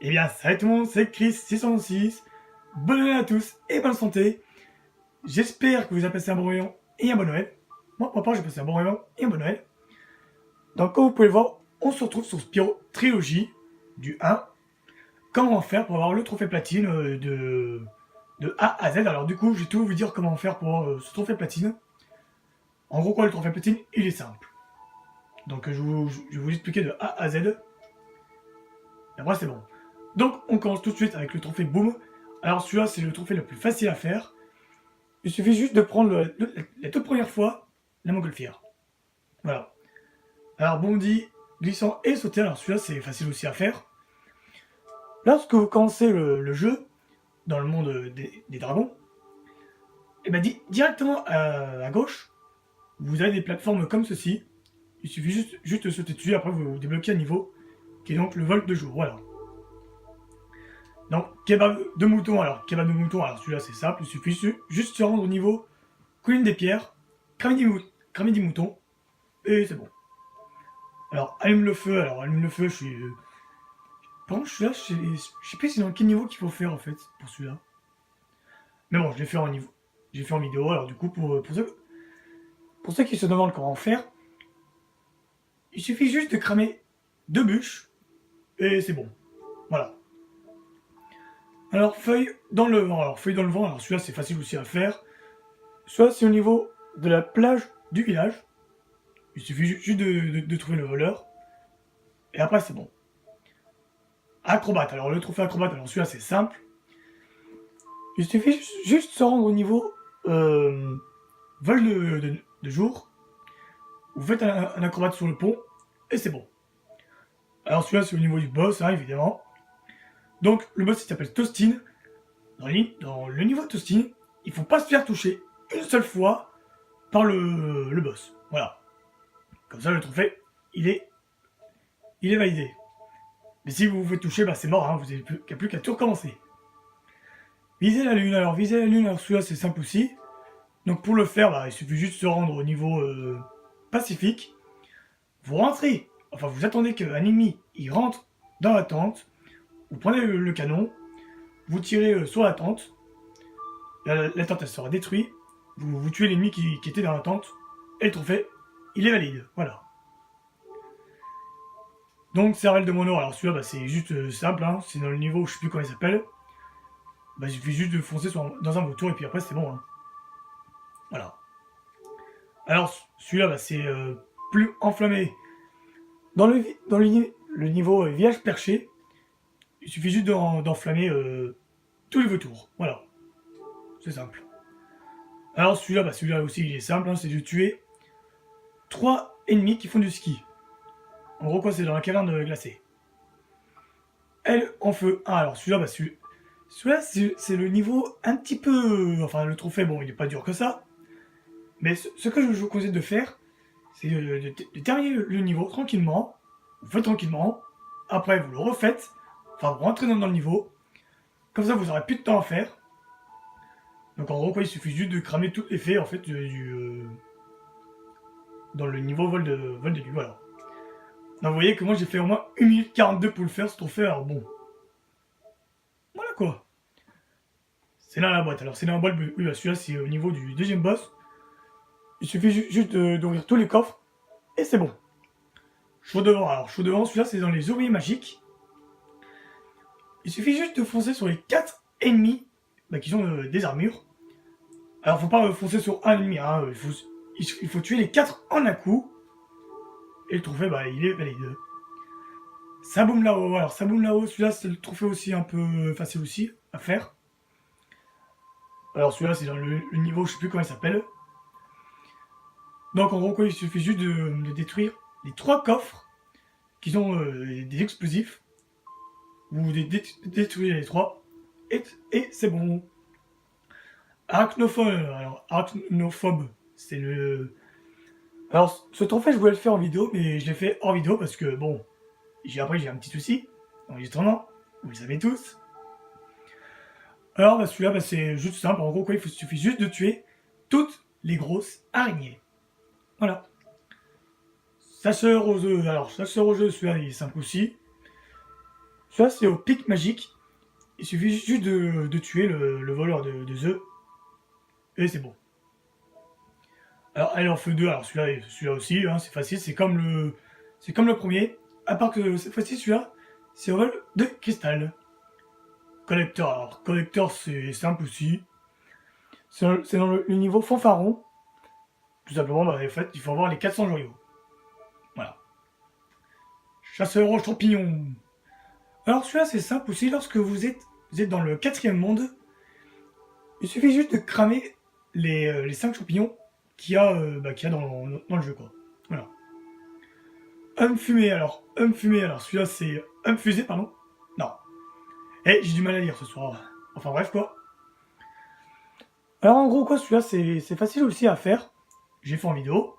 Eh bien, salut tout le monde, c'est Chris606. Bonne année à tous et bonne santé. J'espère que vous avez passé un bon réveillon et un bon Noël. Moi, pour ma part, j'ai passé un bon réveillon et un bon Noël. Donc, comme vous pouvez le voir, on se retrouve sur Spyro Trilogy du 1. Comment faire pour avoir le trophée platine de A à Z. Alors, du coup, je vais tout vous dire comment faire pour avoir ce trophée platine. En gros, quoi, le trophée platine, il est simple. Donc, je vais vous expliquer de A à Z. Et après, c'est bon. Donc, on commence tout de suite avec le trophée Boom. Alors, celui-là, c'est le trophée le plus facile à faire. Il suffit juste de prendre la toute première fois la montgolfière. Voilà. Alors, bondi, glissant et sauter. Alors, celui-là, c'est facile aussi à faire. Lorsque vous commencez le jeu, dans le monde des dragons, et ben directement à gauche, vous avez des plateformes comme ceci. Il suffit juste de sauter dessus, après vous débloquez un niveau, qui est donc le vol de jour. Voilà. Donc, kebab de mouton. Alors, kebab de mouton, alors celui-là, c'est simple. Il suffit juste de se rendre au niveau colline des pierres, cramer des moutons, et c'est bon. Alors, allume le feu. Alors, allume le feu, je suis. Par contre, celui-là, je sais plus c'est dans quel niveau qu'il faut faire en fait pour celui-là. Mais bon, je l'ai fait en niveau. J'ai fait en vidéo. Alors, du coup, pour ceux qui se demandent comment faire, il suffit juste de cramer deux bûches et c'est bon. Voilà. Alors, feuille dans le vent. Alors, feuille dans le vent. Alors, celui-là, c'est facile aussi à faire. Soit c'est au niveau de la plage du village. Il suffit juste de trouver le voleur. Et après, c'est bon. Acrobate. Alors, le trophée acrobate, alors celui-là, c'est simple. Il suffit juste de se rendre au niveau vol de jour. Vous faites un acrobate sur le pont et c'est bon. Alors celui-là c'est au niveau du boss, hein, évidemment. Donc le boss il s'appelle Toastin. Dans le niveau de Toastin, il faut pas se faire toucher une seule fois par le boss. Voilà. Comme ça le trophée il est validé. Mais si vous vous faites toucher, bah c'est mort, hein, vous n'avez plus qu'à tout recommencer. Viser la lune. Alors viser la lune, alors celui-là c'est simple aussi. Donc pour le faire, bah, il suffit juste de se rendre au niveau pacifique. Vous rentrez, enfin vous attendez qu'un ennemi il rentre dans la tente. Vous prenez le canon, vous tirez sur la tente. La tente elle sera détruite. Vous tuez l'ennemi qui était dans la tente. Et le trophée, il est valide. Voilà. Donc Cervelle de Mono, alors celui-là bah, c'est juste simple. Hein. C'est dans le niveau, je sais plus comment il s'appelle. Bah, il suffit juste de foncer dans un vautour et puis après c'est bon. Hein. Voilà. Alors celui-là bah, c'est plus enflammé. Dans le niveau village perché, il suffit juste d'enflammer tous les vautours. Voilà. C'est simple. Alors celui-là, bah, celui-là aussi il est simple, hein, c'est de tuer 3 ennemis qui font du ski. En gros quoi c'est dans la caverne glacée. Elle en feu 1. Alors celui-là, bah, celui-là c'est le niveau un petit peu. Enfin le trophée, bon il est pas dur que ça. Mais ce que je vous conseille de faire, c'est de terminer le niveau tranquillement. Vous faites tranquillement. Après vous le refaites. Enfin vous rentrez dans le niveau. Comme ça vous aurez plus de temps à faire. Donc en gros quoi il suffit juste de cramer tout l'effet en fait dans le niveau vol de nuit, voilà. Donc vous voyez que moi j'ai fait au moins 1 minute 42 pour le faire, ce trophée, alors bon. Voilà quoi. C'est là la boîte, alors c'est dans la boîte, oui bah celui-là c'est au niveau du deuxième boss. Il suffit juste d'ouvrir tous les coffres, et c'est bon. Chaud devant, alors chaud devant, celui-là c'est dans les ouvriers magiques. Il suffit juste de foncer sur les 4 ennemis bah, qui ont des armures. Alors faut pas foncer sur un ennemi, hein, il faut tuer les 4 en un coup. Et le trophée, bah, il est valide. Saboum là-haut, alors Saboum là-haut, celui-là c'est le trophée aussi un peu facile aussi à faire. Alors celui-là c'est dans le niveau, je sais plus comment il s'appelle. Donc en gros quoi, il suffit juste de détruire les 3 coffres qui ont des explosifs. Vous détruisez les 3 et c'est bon. Arachnophobe, alors Arachnophobe, c'est le... Alors ce trophée je voulais le faire en vidéo, mais je l'ai fait hors vidéo parce que bon, après j'ai un petit souci, enregistrement, vous le savez tous. Alors bah, celui-là bah, c'est juste simple, en gros quoi, il suffit juste de tuer toutes les grosses araignées. Voilà. Chasseur aux œufs, alors chasseur aux œufs, celui-là il est simple aussi. Celui-là, c'est au pic magique. Il suffit juste de tuer le voleur de œufs. Et c'est bon. Alors, elle en fait deux. Alors, celui-là aussi, hein, c'est facile. C'est comme le premier. À part que cette fois-ci, celui-là, c'est au vol de cristal. Collector. Alors, collector, c'est simple aussi. C'est dans le niveau fanfaron. Tout simplement, bah, en fait, il faut avoir les 400 joyaux. Voilà. Chasseur aux champignons. Alors, celui-là, c'est simple aussi. Lorsque vous êtes dans le 4e monde, il suffit juste de cramer les 5 champignons qu'il y a dans le jeu, quoi. Voilà. Homme fumé, alors celui-là c'est homme fusée, pardon. Non. Eh, j'ai du mal à lire ce soir. Enfin bref, quoi. Alors en gros, quoi, celui-là c'est facile aussi à faire. J'ai fait en vidéo.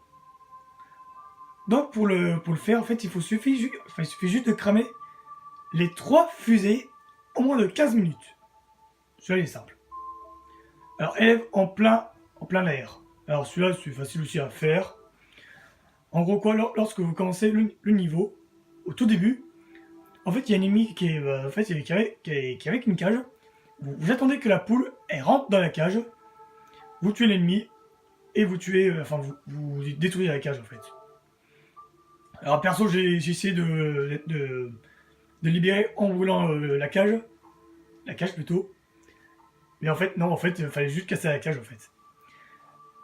Donc pour le faire, en fait, il suffit juste de cramer les 3 fusées au moins de 15 minutes. Celui-là il est simple. Alors élève en plein air. Alors celui-là c'est facile aussi à faire. En gros, quoi, lorsque vous commencez le niveau, au tout début, en fait, il y a un ennemi qui est, en fait, qui est avec une cage. Vous attendez que la poule elle rentre dans la cage, vous tuez l'ennemi et vous tuez, vous détruisez la cage en fait. Alors perso, j'ai essayé de libérer en brûlant la cage plutôt. Mais en fait, non, en fait, il fallait juste casser la cage en fait.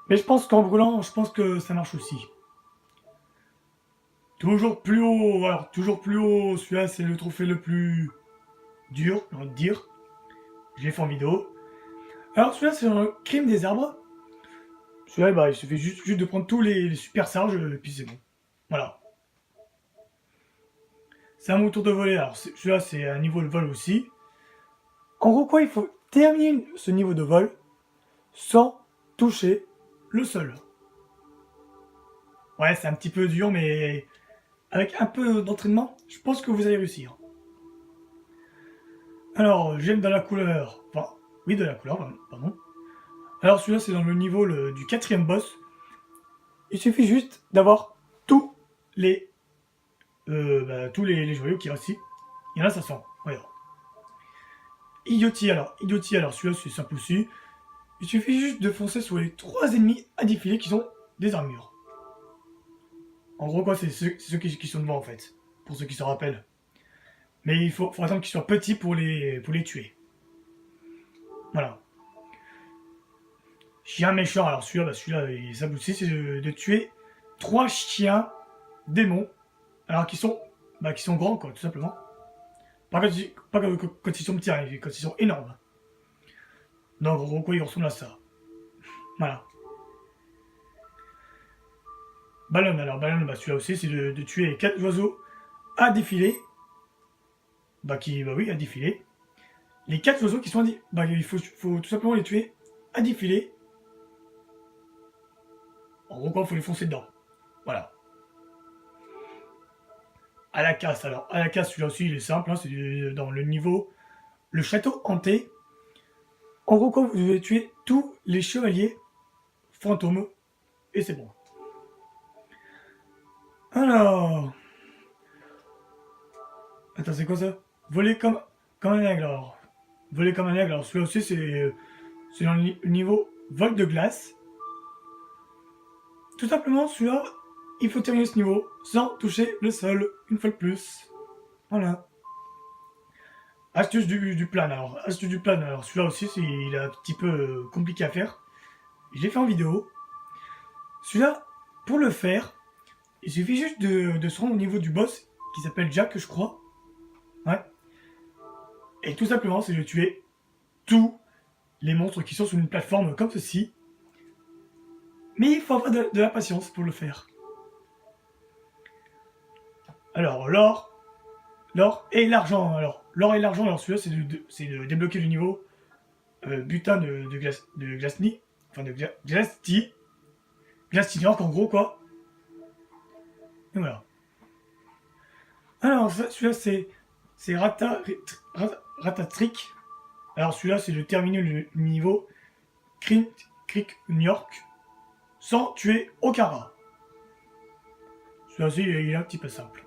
Mais je pense qu'en brûlant, je pense que ça marche aussi. Toujours plus haut, alors toujours plus haut, celui-là c'est le trophée le plus dur, j'ai envie de dire. Je l'ai fait en vidéo. Alors celui-là c'est le crime des arbres. Celui-là, bah, il suffit juste de prendre tous les super singes, et puis c'est bon. Voilà. C'est à mon tour de voler. Alors celui-là c'est un niveau de vol aussi. En gros quoi, il faut terminer ce niveau de vol sans toucher le sol. Ouais, c'est un petit peu dur, mais avec un peu d'entraînement, je pense que vous allez réussir. Alors, j'aime dans la couleur. Enfin, oui, de la couleur, pardon. Alors, celui-là, c'est dans le niveau du 4e boss. Il suffit juste d'avoir tous les les joyaux qui restent ici. Il y en a 500. Regarde. Idiotie, alors celui-là, c'est simple aussi. Il suffit juste de foncer sur les 3 ennemis à défiler qui sont des armures. En gros, quoi, c'est ceux qui sont devant, en fait. Pour ceux qui se rappellent. Mais il faut attendre qu'ils soient petits pour les tuer. Voilà. Chien méchant, alors celui-là, il est simple aussi, c'est de tuer 3 chiens démons, alors qui sont grands, quoi, tout simplement. Pas quand ils sont petits, hein, quand ils sont énormes. Donc, en gros, quoi, ils ressemblent à ça. Voilà. Ballon, alors ballon, bah, celui-là aussi, c'est de tuer les 4 oiseaux à défiler. Bah oui, à défiler. Les 4 oiseaux qui sont il faut tout simplement les tuer à défiler. En gros, quoi, il faut les foncer dedans. Voilà. À la casse, alors, à la casse, celui-là aussi, il est simple, hein, c'est dans le niveau le château hanté. En gros, quoi, vous devez tuer tous les chevaliers fantômes, et c'est bon. Alors... Attends, c'est quoi ça? Voler comme un aigle, alors. Voler comme un aigle, alors celui-là aussi, c'est dans le niveau vol de glace. Tout simplement, celui-là, il faut terminer ce niveau sans toucher le sol, une fois de plus. Voilà. Astuce du plan, alors. Astuce du plan, alors celui-là aussi, il est un petit peu compliqué à faire. J'ai fait en vidéo. Celui-là, pour le faire, il suffit juste de se rendre au niveau du boss, qui s'appelle Jack, je crois. Ouais. Et tout simplement, c'est de tuer tous les monstres qui sont sur une plateforme comme ceci. Mais il faut avoir de la patience pour le faire. Alors, l'or et l'argent. Alors, l'or et l'argent, alors celui-là, c'est de débloquer le niveau butin de Glasny. Enfin, de Glasty. Glastignac, en gros, quoi. Et voilà. Alors, celui-là, c'est Ratatrick. Alors, celui-là, c'est de terminer le niveau Creek New York sans tuer aucun rat. Celui-là aussi, il est un petit peu simple.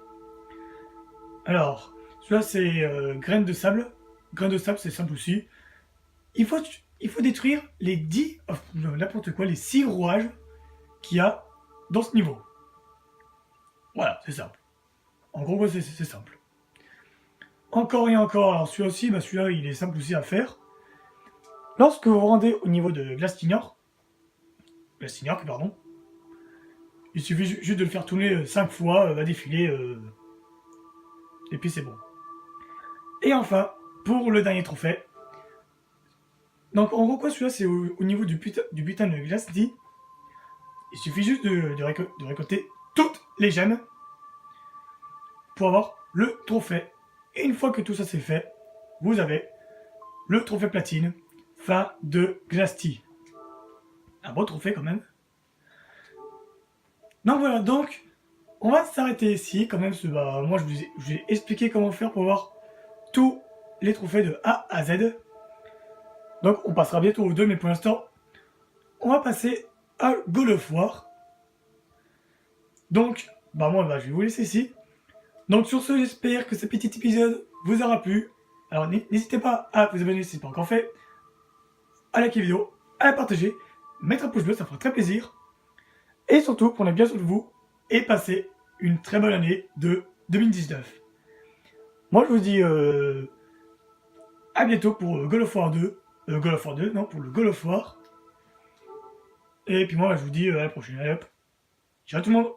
Alors, Celui-là, c'est graines de sable. Graines de sable, c'est simple aussi. Il faut, il faut détruire les 10, n'importe quoi, les 6 rouages qu'il y a dans ce niveau. Voilà, c'est simple. En gros, c'est simple. Encore et encore, alors celui-là aussi, celui-là, il est simple aussi à faire. Lorsque vous vous rendez au niveau de Glastignorc, pardon, il suffit juste de le faire tourner 5 fois, à défiler, et puis c'est bon. Et enfin, pour le dernier trophée, donc en gros quoi celui-là c'est au niveau du butin de glace dit, il suffit juste de récolter toutes les gemmes pour avoir le trophée. Et une fois que tout ça c'est fait, vous avez le trophée platine, fin de Glasty. Un beau trophée quand même. Donc voilà, donc on va s'arrêter ici quand même. Moi je vous ai expliqué comment faire pour avoir tous les trophées de A à Z. Donc on passera bientôt aux deux, mais pour l'instant, on va passer à God of War. Donc, moi je vais vous laisser ici. Donc sur ce, j'espère que ce petit épisode vous aura plu. Alors n'hésitez pas à vous abonner si ce n'est pas encore fait, à liker la vidéo, à la partager, mettre un pouce bleu, ça fera très plaisir. Et surtout, prenez bien soin de vous et passez une très bonne année de 2019. Moi je vous dis à bientôt pour God of War 2. Pour le God of War. Et puis moi je vous dis à la prochaine. Allez hop. Ciao tout le monde.